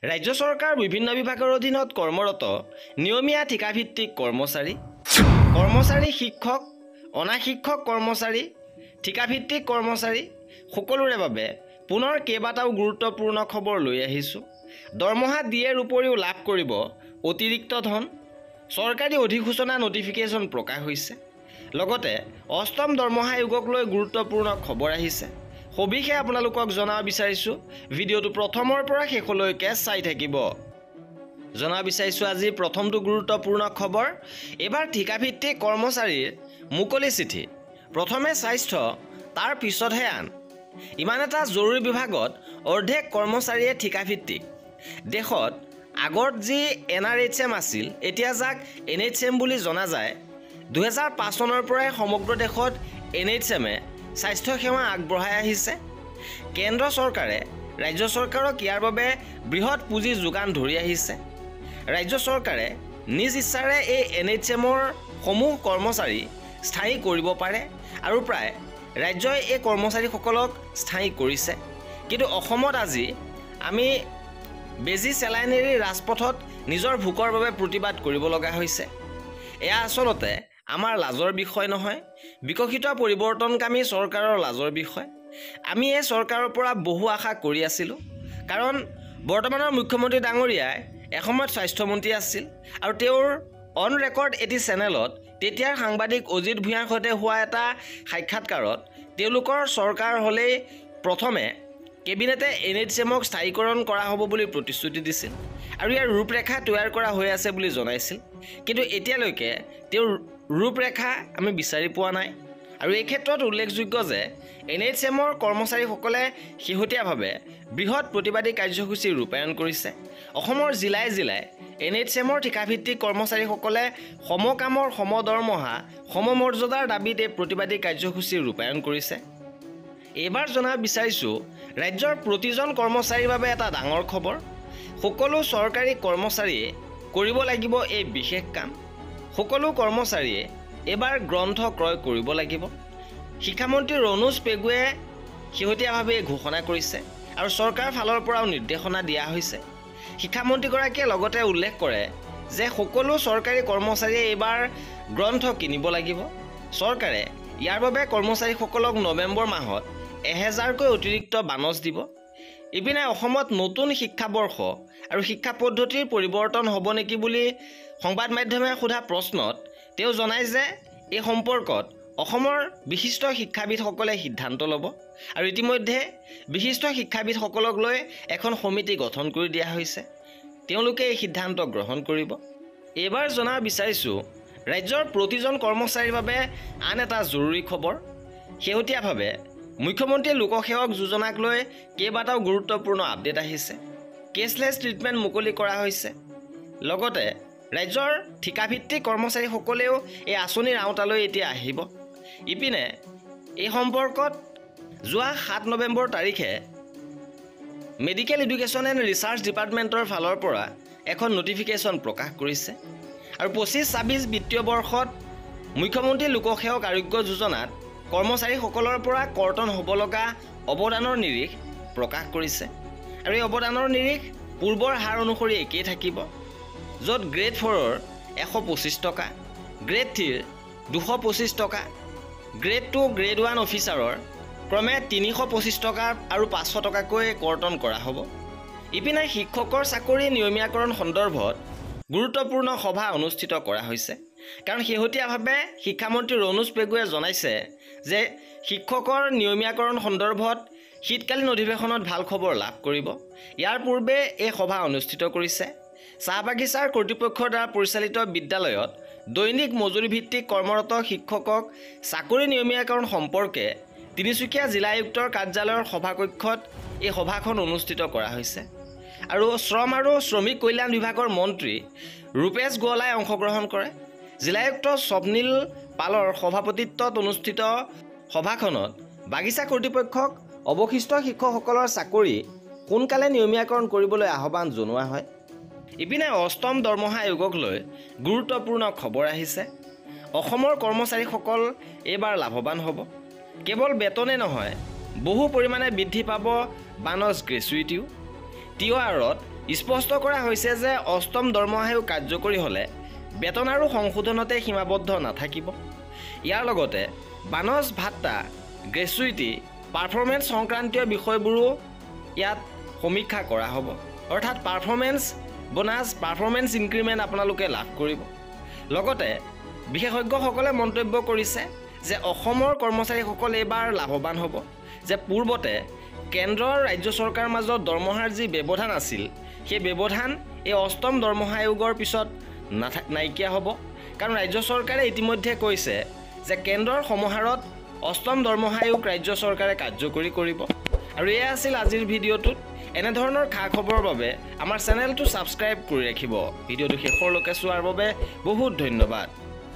ৰাজ্য চৰকাৰ বিভিন্ন বিভাগৰ অধীনত কৰ্মৰত নিয়মীয়া ঠিকাভিত্তিক কৰ্মচাৰী শিক্ষক অনা শিক্ষক কৰ্মচাৰী ঠিকাভিত্তিক কৰ্মচাৰী সকলোৰে বাবে পুনৰ কেইবাটাও গুৰুত্বপূৰ্ণ খবৰ লৈ আহিছোঁ। দৰমহা দিয়েৰ উপৰিও লাভ কৰিব অতিৰিক্ত ধন। চৰকাৰী অধিসূচনা নটিফিকেশ্যন প্ৰকাশ হৈছে। লগতে অষ্টম দৰমহা আয়োগক লৈ গুৰুত্বপূৰ্ণ খবৰ আহিছে। সবিশেষ আপোনালোকক জনাব বিচাৰিছোঁ। ভিডিঅ'টো প্ৰথমৰ পৰা শেষলৈকে চাই থাকিব। জনাব বিচাৰিছোঁ আজি প্ৰথমটো গুৰুত্বপূৰ্ণ খবৰ। এবাৰ ঠিকাভিত্তিক কৰ্মচাৰীৰ মুকলি চিঠি। প্ৰথমে স্বাস্থ্য, তাৰ পিছতহে আন। ইমান এটা জৰুৰী বিভাগত অৰ্ধেক কৰ্মচাৰীয়ে ঠিকাভিত্তিক। দেশত আগত যি NRHM আছিল, এতিয়া যাক NHM বুলি জনা যায়। 2005 চনৰ পৰাই সমগ্ৰ দেশত NHMে স্বাস্থ্যসেৱা আগবঢ়াই আহিছে। কেন্দ্ৰ চৰকাৰে ৰাজ্য চৰকাৰক ইয়াৰ বাবে বৃহৎ পুঁজি যোগান ধৰি আহিছে। ৰাজ্য চৰকাৰে নিজ ইচ্ছাৰে এই NHMৰ সমূহ কৰ্মচাৰী স্থায়ী কৰিব পাৰে আৰু প্ৰায় ৰাজ্যই এই কৰ্মচাৰীসকলক স্থায়ী কৰিছে। কিন্তু অসমত আজি আমি বেজী চেলাইন এৰি ৰাজপথত নিজৰ ভোকৰ বাবে প্ৰতিবাদ কৰিব লগা হৈছে। এয়া আচলতে আমাৰ লাজৰ বিষয় নহয়, বিকশিত পৰিৱৰ্তনকামী চৰকাৰৰ লাজৰ বিষয়। আমি এই চৰকাৰৰ পৰা বহু আশা কৰি আছিলোঁ, কাৰণ বৰ্তমানৰ মুখ্যমন্ত্ৰী ডাঙৰীয়াই এসময়ত স্বাস্থ্যমন্ত্ৰী আছিল আৰু তেওঁৰ অন ৰেকৰ্ড এটি চেনেলত তেতিয়াৰ সাংবাদিক অজিত ভূঞাৰ সৈতে হোৱা এটা সাক্ষাৎকাৰত তেওঁলোকৰ চৰকাৰ হ'লেই প্ৰথমে কেবিনেটে NHMক স্থায়ীকৰণ কৰা হ'ব বুলি প্ৰতিশ্ৰুতি দিছিল আৰু ইয়াৰ ৰূপৰেখা তৈয়াৰ কৰা হৈ আছে বুলি জনাইছিল। কিন্তু এতিয়ালৈকে তেওঁৰ ৰূপৰেখা আমি বিচাৰি পোৱা নাই। আৰু এই ক্ষেত্ৰত উল্লেখযোগ্য যে NHMৰ কৰ্মচাৰীসকলে শেহতীয়াভাৱে বৃহৎ প্ৰতিবাদী কাৰ্যসূচী ৰূপায়ণ কৰিছে। অসমৰ জিলাই জিলাই NHMৰ ঠিকাভিত্তিক কৰ্মচাৰীসকলে সমকামৰ সমদৰমহা সমমৰ্যাদাৰ দাবীত এই প্ৰতিবাদী কাৰ্যসূচী ৰূপায়ণ কৰিছে। এইবাৰ জনাব বিচাৰিছোঁ ৰাজ্যৰ প্ৰতিজন কৰ্মচাৰীৰ বাবে এটা ডাঙৰ খবৰ। সকলো চৰকাৰী কৰ্মচাৰীয়ে কৰিব লাগিব এই বিশেষ কাম। সকলো কৰ্মচাৰীয়ে এইবাৰ গ্ৰন্থ ক্ৰয় কৰিব লাগিব। শিক্ষামন্ত্ৰী ৰণোজ পেগুৱে শেহতীয়াভাৱে ঘোষণা কৰিছে আৰু চৰকাৰৰ ফালৰ পৰাও নিৰ্দেশনা দিয়া হৈছে। শিক্ষামন্ত্ৰীগৰাকীয়ে লগতে উল্লেখ কৰে যে সকলো চৰকাৰী কৰ্মচাৰীয়ে এইবাৰ গ্ৰন্থ কিনিব লাগিব। চৰকাৰে ইয়াৰ বাবে কৰ্মচাৰীসকলক নৱেম্বৰ মাহত 1000কৈ অতিৰিক্ত বানচ দিব। ইপিনে অসমত নতুন শিক্ষাবৰ্ষ আৰু শিক্ষা পদ্ধতিৰ পৰিৱৰ্তন হ'ব নেকি বুলি সংবাদ মাধ্যমে সোধা প্ৰশ্নত তেওঁ জনায় যে এই সম্পৰ্কত অসমৰ বিশিষ্ট শিক্ষাবিদসকলে সিদ্ধান্ত ল'ব আৰু ইতিমধ্যে বিশিষ্ট শিক্ষাবিদসকলক লৈ এখন সমিতি গঠন কৰি দিয়া হৈছে। তেওঁলোকে এই সিদ্ধান্ত গ্ৰহণ কৰিব। এইবাৰ জনাব বিচাৰিছোঁ ৰাজ্যৰ প্ৰতিজন কৰ্মচাৰীৰ বাবে আন এটা জৰুৰী খবৰ। শেহতীয়াভাৱে মুখ্যমন্ত্ৰী লোকসেৱক যোজনাক লৈ কেইবাটাও গুৰুত্বপূৰ্ণ আপডেট আহিছে। কেছলেছ ট্ৰিটমেণ্ট মুকলি কৰা হৈছে। লগতে ৰাজ্যৰ ঠিকাভিত্তিক কৰ্মচাৰীসকলেও এই আঁচনিৰ আওতালৈ এতিয়া আহিব। ইপিনে এই সম্পৰ্কত যোৱা 7 নৱেম্বৰ তাৰিখে মেডিকেল এডুকেশ্যন এণ্ড ৰিচাৰ্চ ডিপাৰ্টমেণ্টৰ ফালৰ পৰা এখন নটিফিকেশ্যন প্ৰকাশ কৰিছে আৰু 25-26 বিত্তীয় বৰ্ষত মুখ্যমন্ত্ৰী লোকসেৱক আৰোগ্য যোজনাত কৰ্মচাৰীসকলৰ পৰা কৰ্তন হ'ব লগা অৱদানৰ নিৰিখ প্ৰকাশ কৰিছে। আৰু এই অৱদানৰ নিৰিখ পূৰ্বৰ হাৰ অনুসৰি একেই থাকিব, য'ত গ্ৰেড 4ৰ 125 টকা, গ্ৰেড 3ৰ 225 টকা, গ্ৰেড 2 গ্ৰেড 1 অফিচাৰৰ ক্ৰমে 325 টকা আৰু 500 টকাকৈ কৰ্তন কৰা হ'ব। ইপিনে শিক্ষকৰ চাকৰি নিয়মীয়াকৰণ সন্দৰ্ভত গুৰুত্বপূৰ্ণ সভা অনুষ্ঠিত কৰা হৈছে, কাৰণ শেহতীয়াভাৱে শিক্ষামন্ত্ৰী ৰণোজ পেগুৱে জনাইছে যে শিক্ষকৰ নিয়মীয়াকৰণ সন্দৰ্ভত শীতকালীন অধিৱেশনত ভাল খবৰ লাভ কৰিব। ইয়াৰ পূৰ্বে এই সভা অনুষ্ঠিত কৰিছে। চাহ বাগিচাৰ কৰ্তৃপক্ষৰ দ্বাৰা পৰিচালিত বিদ্যালয়ত দৈনিক মজুৰিভিত্তিক কৰ্মৰত শিক্ষকক চাকৰি নিয়মীয়াকৰণ সম্পৰ্কে তিনিচুকীয়া জিলা আয়ুক্তৰ কাৰ্যালয়ৰ সভাকক্ষত এই সভাখন অনুষ্ঠিত কৰা হৈছে আৰু শ্ৰম আৰু শ্ৰমিক কল্যাণ বিভাগৰ মন্ত্ৰী ৰূপেশ গোৱালাই অংশগ্ৰহণ কৰে। জিলা আয়ুক্ত স্বপ্নীল পালৰ সভাপতিত্বত অনুষ্ঠিত সভাখনত বাগিচা কৰ্তৃপক্ষক অৱশিষ্ট শিক্ষকসকলৰ চাকৰি সোনকালে নিয়মীয়াকৰণ কৰিবলৈ আহ্বান জনোৱা হয়। ইপিনে অষ্টম দৰমহা আয়োগক লৈ গুৰুত্বপূৰ্ণ খবৰ আহিছে। অসমৰ কৰ্মচাৰীসকল এইবাৰ লাভৱান হ'ব। কেৱল বেতনে নহয়, বহু পৰিমাণে বৃদ্ধি পাব বানচ গ্ৰেচুইটিও। TOR-ত স্পষ্ট কৰা হৈছে যে অষ্টম দৰমহা আয়োগ কাৰ্যকৰী হ'লে বেতন আৰু সংশোধনতে সীমাবদ্ধ নাথাকিব। ইয়াৰ লগতে বানজ ভাত্তা, গ্ৰেচুইটি, পাৰফৰ্মেন্স সংক্ৰান্তীয় বিষয়বোৰো ইয়াত সমীক্ষা কৰা হ'ব। অৰ্থাৎ পাৰফৰ্মেন্স বোনাছ, পাৰফৰ্মেন্স ইনক্ৰিমেণ্ট আপোনালোকে লাভ কৰিব। লগতে বিশেষজ্ঞসকলে মন্তব্য কৰিছে যে অসমৰ কৰ্মচাৰীসকল এইবাৰ লাভৱান হ'ব, যে পূৰ্বতে কেন্দ্ৰ আৰু ৰাজ্য চৰকাৰৰ মাজত দৰমহাৰ যি ব্যৱধান আছিল, সেই ব্যৱধান এই অষ্টম দৰমহা আয়োগৰ পিছত নাইকিয়া হ'ব। কাৰণ ৰাজ্য চৰকাৰে ইতিমধ্যে কৈছে যে কেন্দ্ৰৰ সমাহাৰত অষ্টম দৰমহা আয়োগ ৰাজ্য চৰকাৰে কাৰ্যকৰী কৰিব। আৰু এয়া আছিল আজিৰ ভিডিঅ'টোত। এনেধৰণৰ খা খবৰৰ বাবে আমাৰ চেনেলটো ছাবস্ক্ৰাইব কৰি ৰাখিব। ভিডিঅ'টো শেষলৈকে চোৱাৰ বাবে বহুত ধন্যবাদ।